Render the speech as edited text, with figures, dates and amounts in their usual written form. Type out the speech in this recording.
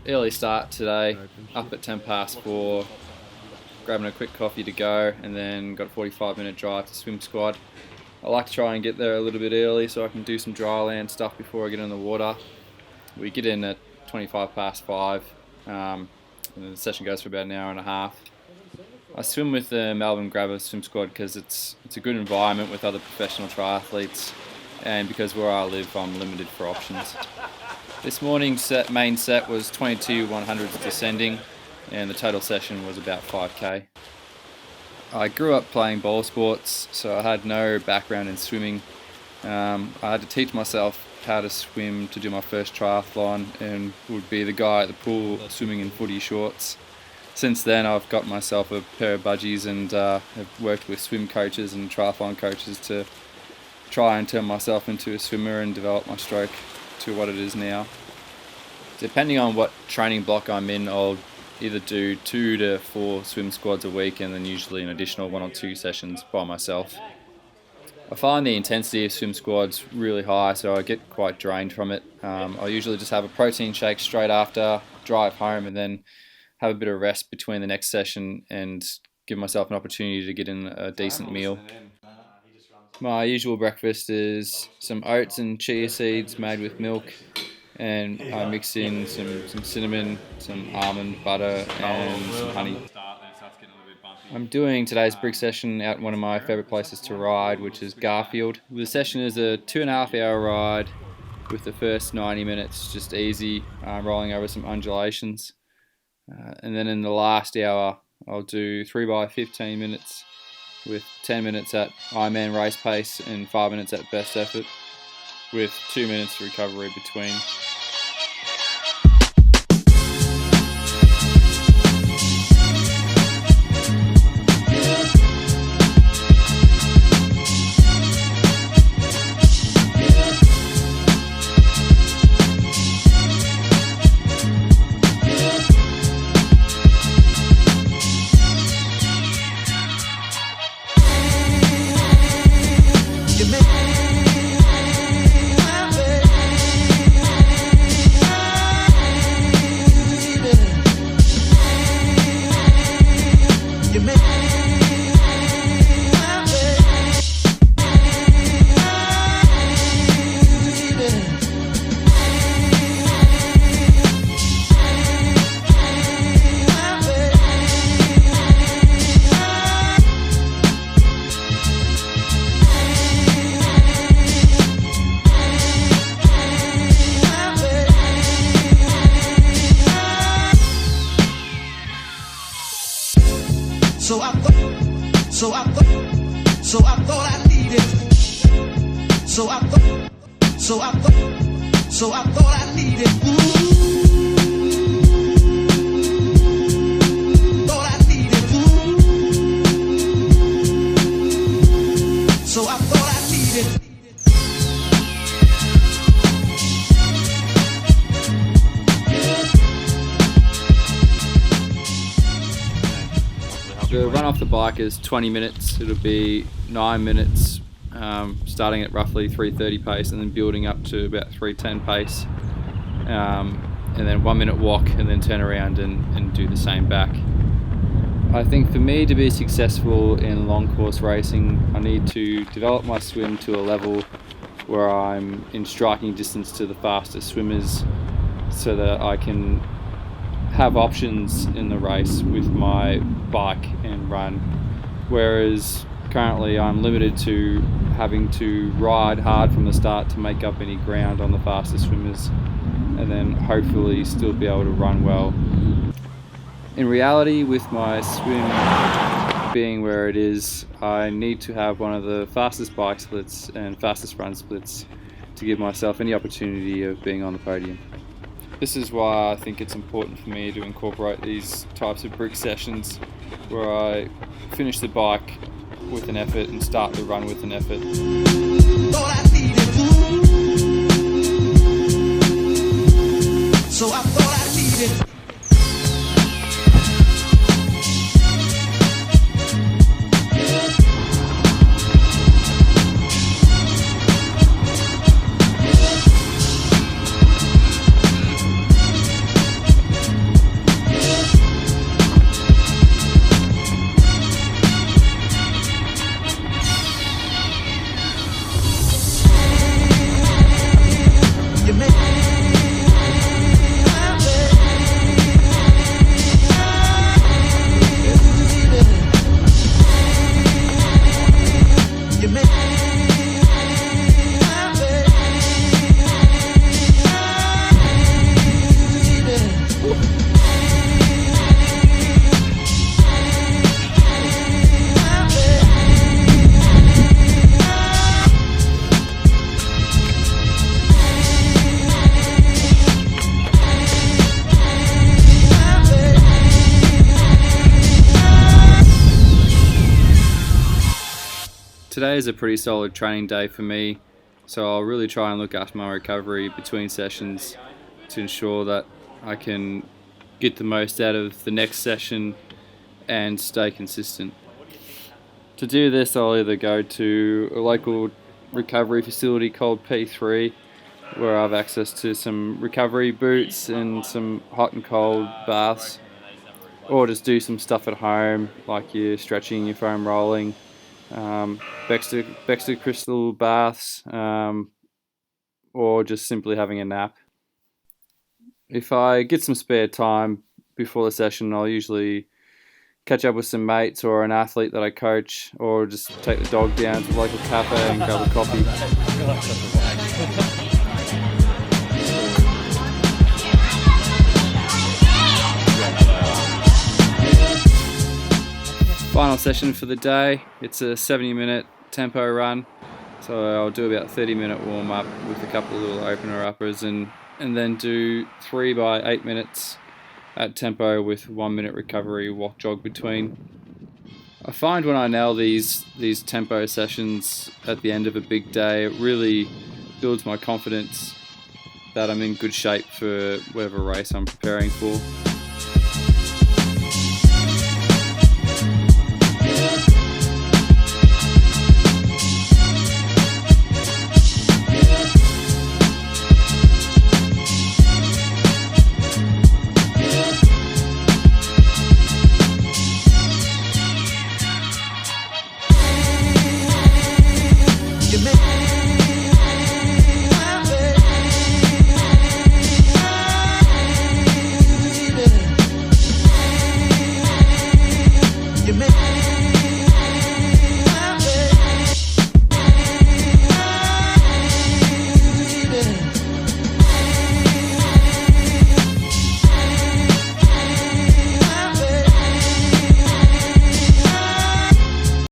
early start today, up at 4:10, grabbing a quick coffee to go, and then got a 45-minute drive to swim squad. I like to try and get there a little bit early so I can do some dry land stuff before I get in the water. We get in at 5:25, and the session goes for about an hour and a half. I swim with the Melbourne Grabber swim squad because it's a good environment with other professional triathletes, and because where I live I'm limited for options. This morning's main set was 22 100s descending, and the total session was about 5k. I grew up playing ball sports, so I had no background in swimming. I had to teach myself how to swim to do my first triathlon, and would be the guy at the pool swimming in footy shorts. Since then I've got myself a pair of budgies and have worked with swim coaches and triathlon coaches to try and turn myself into a swimmer and develop my stroke to what it is now. Depending on what training block I'm in, I'll either do 2 to 4 swim squads a week, and then usually an additional 1 or 2 sessions by myself. I find the intensity of swim squads really high, so I get quite drained from it. I'll usually just have a protein shake straight after, drive home, and then have a bit of rest between the next session and give myself an opportunity to get in a decent meal. My usual breakfast is some oats and chia seeds made with milk, and I mix in some cinnamon, some almond butter and some honey. I'm doing today's brick session out in one of my favourite places to ride, which is Garfield. The session is a 2.5 hour ride with the first 90 minutes just easy, rolling over some undulations. And then in the last hour I'll do 3x15 minutes with 10 minutes at Ironman race pace and 5 minutes at best effort, with 2 minutes recovery between. So I thought I needed. So I thought I needed. Thought I needed. So I thought I needed. The run off the bike is 20 minutes. It'll be 9 minutes, starting at roughly 3:30 pace and then building up to about 3:10 pace. And then 1 minute walk and then turn around and do the same back. I think for me to be successful in long course racing, I need to develop my swim to a level where I'm in striking distance to the fastest swimmers so that I can have options in the race with my bike and run, whereas currently I'm limited to having to ride hard from the start to make up any ground on the fastest swimmers and then hopefully still be able to run well. In reality, with my swim being where it is, I need to have one of the fastest bike splits and fastest run splits to give myself any opportunity of being on the podium. This is why I think it's important for me to incorporate these types of brick sessions where I finish the bike with an effort and start the run with an effort. So I thought I needed. today is a pretty solid training day for me, so I'll really try and look after my recovery between sessions to ensure that I can get the most out of the next session and stay consistent. To do this, I'll either go to a local recovery facility called P3, where I have access to some recovery boots and some hot and cold baths, or just do some stuff at home, like your stretching, your foam rolling, Baxter crystal baths, or just simply having a nap. If I get some spare time before the session, I'll usually catch up with some mates or an athlete that I coach, or just take the dog down to the local cafe and grab a coffee. Final session for the day. It's a 70-minute tempo run, so I'll do about 30-minute warm-up with a couple of little opener uppers, and then do 3 by 8 minutes at tempo with 1 minute recovery walk jog between. I find when I nail these tempo sessions at the end of a big day, it really builds my confidence that I'm in good shape for whatever race I'm preparing for.